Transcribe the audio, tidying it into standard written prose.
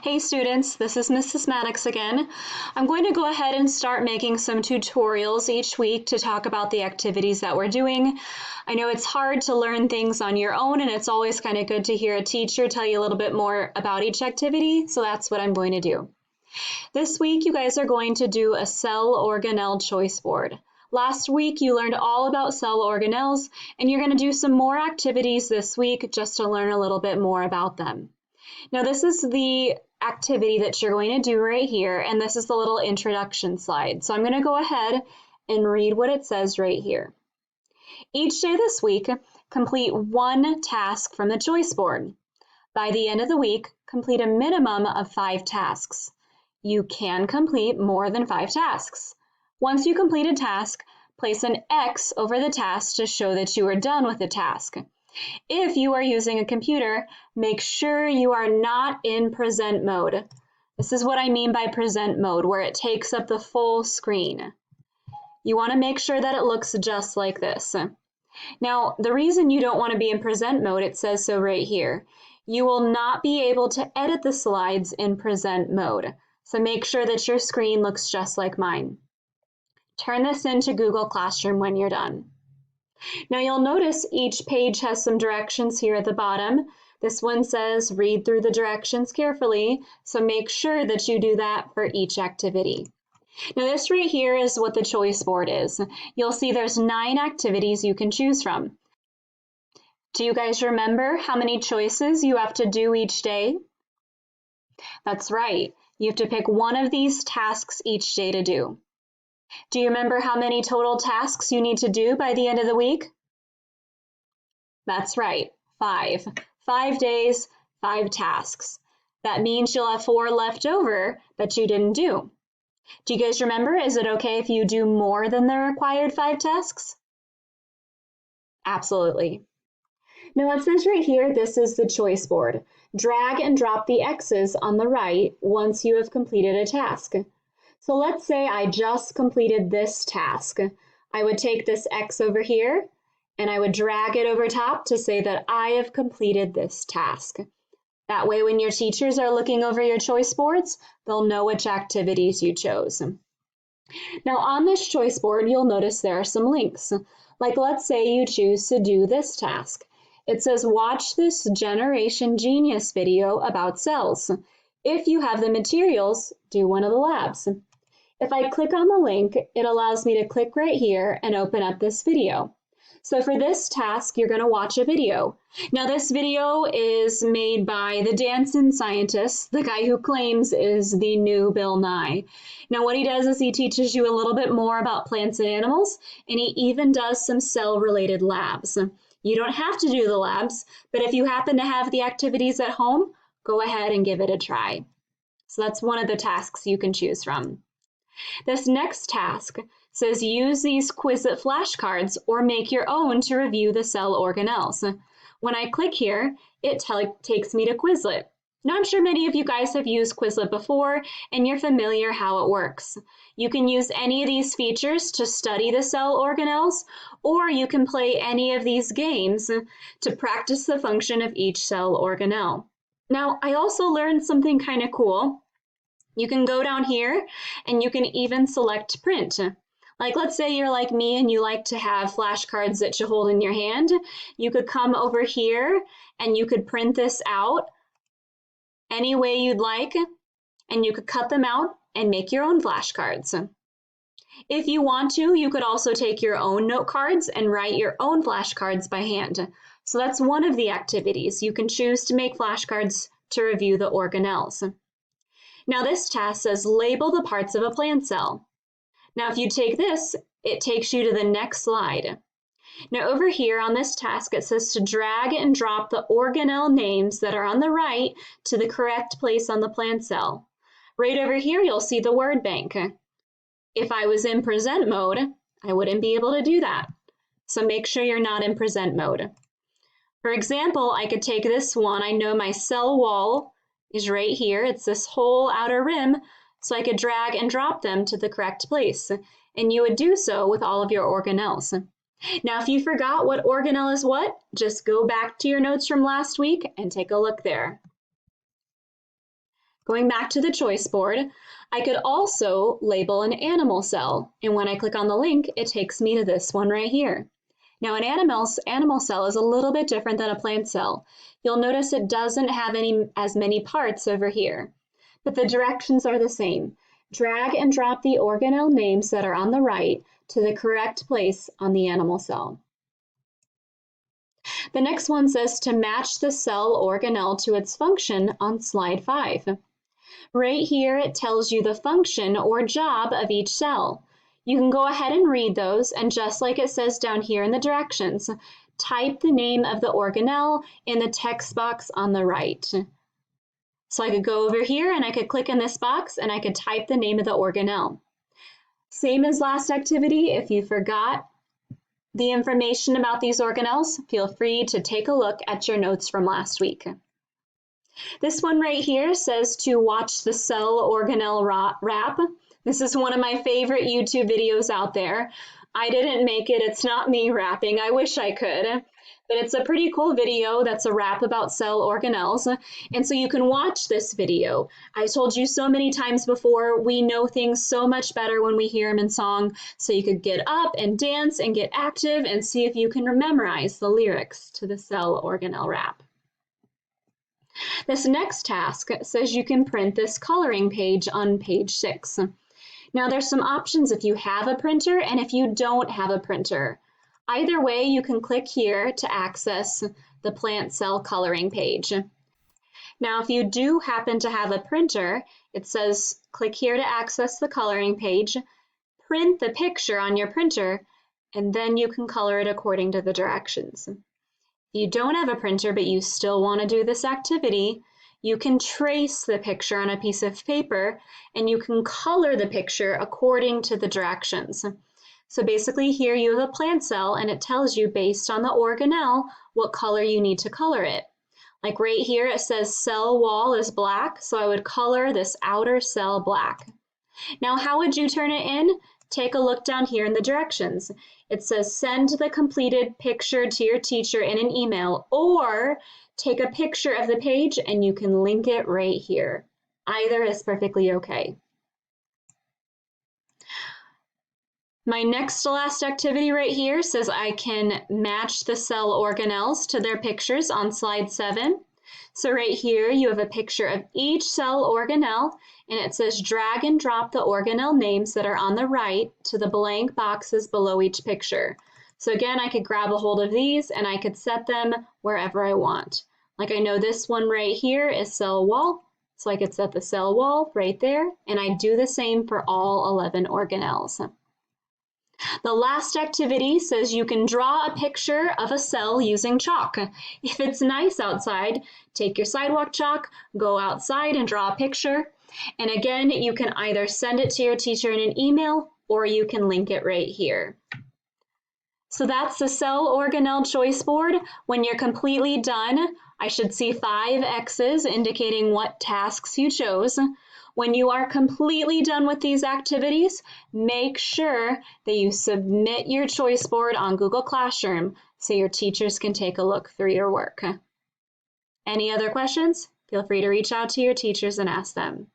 Hey students, this is Mrs. Maddox again. I'm going to go ahead and start making some tutorials each week to talk about the activities that we're doing. I know it's hard to learn things on your own, and it's always kind of good to hear a teacher tell you a little bit more about each activity, so that's what I'm going to do. This week you guys are going to do a cell organelle choice board. Last week you learned all about cell organelles, and you're going to do some more activities this week just to learn a little bit more about them. Now this is the activity that you're going to do right here, and this is the little introduction slide. So I'm going to go ahead and read what it says right here. Each day this week, complete one task from the choice board. By the end of the week, complete a minimum of 5 tasks. You can complete more than 5 tasks. Once you complete a task, place an X over the task to show that you are done with the task. If you are using a computer, make sure you are not in present mode. This is what I mean by present mode, where it takes up the full screen. You want to make sure that it looks just like this. Now, the reason you don't want to be in present mode, it says so right here. You will not be able to edit the slides in present mode, so make sure that your screen looks just like mine. Turn this into Google Classroom when you're done. Now you'll notice each page has some directions here at the bottom. This one says read through the directions carefully, so make sure that you do that for each activity. Now this right here is what the choice board is. You'll see there's 9 activities you can choose from. Do you guys remember how many choices you have to do each day? That's right. You have to pick one of these tasks each day to do. Do you remember how many total tasks you need to do by the end of the week? That's right, 5. 5 days, 5 tasks. That means you'll have 4 left over that you didn't do. Do you guys remember, is it okay if you do more than the required 5 tasks? Absolutely. Now it says right here, this is the choice board. Drag and drop the X's on the right once you have completed a task. So let's say I just completed this task. I would take this X over here and I would drag it over top to say that I have completed this task. That way when your teachers are looking over your choice boards, they'll know which activities you chose. Now on this choice board, you'll notice there are some links. Like let's say you choose to do this task. It says watch this Generation Genius video about cells. If you have the materials, do one of the labs. If I click on the link, it allows me to click right here and open up this video. So for this task, you're going to watch a video. Now this video is made by the dancing scientist, the guy who claims is the new Bill Nye. Now what he does is he teaches you a little bit more about plants and animals, and he even does some cell-related labs. You don't have to do the labs, but if you happen to have the activities at home, go ahead and give it a try. So that's one of the tasks you can choose from. This next task says use these Quizlet flashcards or make your own to review the cell organelles. When I click here, it takes me to Quizlet. Now I'm sure many of you guys have used Quizlet before and you're familiar how it works. You can use any of these features to study the cell organelles, or you can play any of these games to practice the function of each cell organelle. Now I also learned something kind of cool. You can go down here and you can even select print. Like let's say you're like me and you like to have flashcards that you hold in your hand. You could come over here and you could print this out any way you'd like, and you could cut them out and make your own flashcards. If you want to, you could also take your own note cards and write your own flashcards by hand. So that's one of the activities. You can choose to make flashcards to review the organelles. Now this task says label the parts of a plant cell. Now if you take this, it takes you to the next slide. Now over here on this task, it says to drag and drop the organelle names that are on the right to the correct place on the plant cell. Right over here, you'll see the word bank. If I was in present mode, I wouldn't be able to do that. So make sure you're not in present mode. For example, I could take this one. I know my cell wall is right here. It's this whole outer rim, so I could drag and drop them to the correct place. And you would do so with all of your organelles. Now, if you forgot what organelle is what, just go back to your notes from last week and take a look there. Going back to the choice board, I could also label an animal cell, and when I click on the link, it takes me to this one right here. Now an animal cell is a little bit different than a plant cell. You'll notice it doesn't have as many parts over here, but the directions are the same. Drag and drop the organelle names that are on the right to the correct place on the animal cell. The next one says to match the cell organelle to its function on slide 5. Right here, it tells you the function or job of each cell. You can go ahead and read those, and just like it says down here in the directions, type the name of the organelle in the text box on the right. So I could go over here and I could click in this box and I could type the name of the organelle. Same as last activity, if you forgot the information about these organelles, feel free to take a look at your notes from last week. This one right here says to watch the cell organelle wrap. This is one of my favorite YouTube videos out there. I didn't make it, it's not me rapping, I wish I could. But it's a pretty cool video that's a rap about cell organelles. And so you can watch this video. I told you so many times before, we know things so much better when we hear them in song. So you could get up and dance and get active and see if you can memorize the lyrics to the cell organelle rap. This next task says you can print this coloring page on page 6. Now there's some options if you have a printer and if you don't have a printer. Either way, you can click here to access the plant cell coloring page. Now if you do happen to have a printer, it says click here to access the coloring page, print the picture on your printer, and then you can color it according to the directions. If you don't have a printer but you still want to do this activity, you can trace the picture on a piece of paper and you can color the picture according to the directions. So basically here you have a plant cell and it tells you based on the organelle what color you need to color it. Like right here it says cell wall is black, so I would color this outer cell black. Now how would you turn it in? Take a look down here in the directions. It says send the completed picture to your teacher in an email, or take a picture of the page and you can link it right here. Either is perfectly okay. My next to last activity right here says I can match the cell organelles to their pictures on slide 7. So right here you have a picture of each cell organelle and it says drag and drop the organelle names that are on the right to the blank boxes below each picture. So again, I could grab a hold of these and I could set them wherever I want. Like I know this one right here is cell wall, so I could set the cell wall right there, and I do the same for all 11 organelles. The last activity says you can draw a picture of a cell using chalk. If it's nice outside, take your sidewalk chalk, go outside and draw a picture. And again, you can either send it to your teacher in an email or you can link it right here. So that's the cell organelle choice board. When you're completely done, I should see 5 X's indicating what tasks you chose. When you are completely done with these activities, make sure that you submit your choice board on Google Classroom so your teachers can take a look through your work. Any other questions? Feel free to reach out to your teachers and ask them.